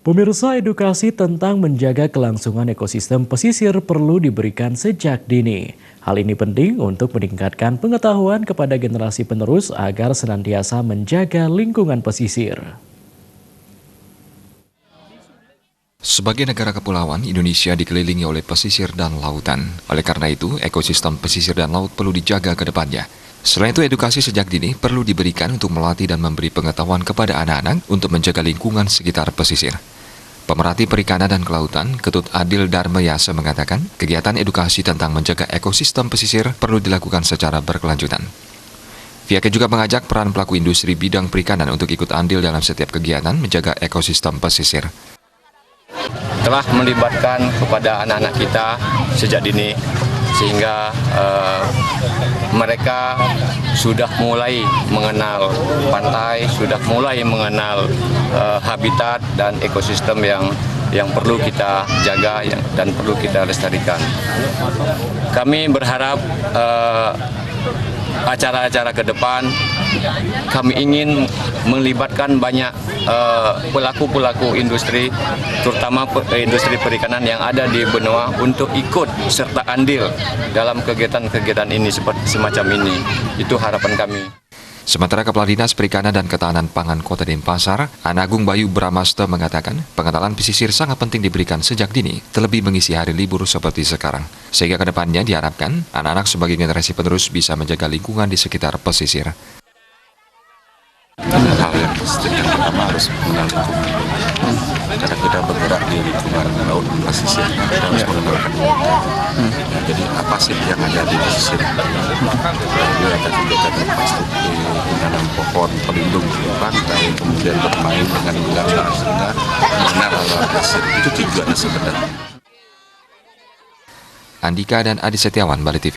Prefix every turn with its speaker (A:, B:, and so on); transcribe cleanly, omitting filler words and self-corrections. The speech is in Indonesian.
A: Pemirsa, edukasi tentang menjaga kelangsungan ekosistem pesisir perlu diberikan sejak dini. Hal ini penting untuk meningkatkan pengetahuan kepada generasi penerus agar senantiasa menjaga lingkungan pesisir.
B: Sebagai negara kepulauan, Indonesia dikelilingi oleh pesisir dan lautan. Oleh karena itu, ekosistem pesisir dan laut perlu dijaga ke depannya. Selain itu, edukasi sejak dini perlu diberikan untuk melatih dan memberi pengetahuan kepada anak-anak untuk menjaga lingkungan sekitar pesisir. Pemerhati Perikanan dan Kelautan, Ketut Adil Darmayasa mengatakan, kegiatan edukasi tentang menjaga ekosistem pesisir perlu dilakukan secara berkelanjutan. Pihaknya juga mengajak peran pelaku industri bidang perikanan untuk ikut andil dalam setiap kegiatan menjaga ekosistem pesisir.
C: Telah melibatkan kepada anak-anak kita sejak dini, sehingga mereka sudah mulai mengenal pantai, sudah mulai mengenal habitat dan ekosistem yang perlu kita jaga dan perlu kita lestarikan. Kami berharap acara-acara ke depan kami ingin melibatkan banyak pelaku-pelaku industri, terutama industri perikanan yang ada di benua untuk ikut serta andil dalam kegiatan-kegiatan ini seperti semacam ini. Itu harapan kami.
B: Sementara Kepala Dinas Perikanan dan Ketahanan Pangan Kota Denpasar, Anagung Bayu Bramasta mengatakan, pengenalan pesisir sangat penting diberikan sejak dini, terlebih mengisi hari libur seperti sekarang. Sehingga ke depannya diharapkan, anak-anak sebagai generasi penerus bisa menjaga lingkungan di sekitar pesisir.
D: Hal yang positif yang pertama harus mengenal lingkungan. Karena kita bergerak di lingkungan laut pesisir, kita harus mengenalkan jadi apa sih yang ada di pesisir. Lalu ada kegiatan infrastruktur, menanam pohon pelindung di pantai, kemudian bermain dengan bilang sehingga mengenal alam pesisir. Itu tujuannya sebenarnya.
B: Andika dan Adi Setiawan, Bali TV.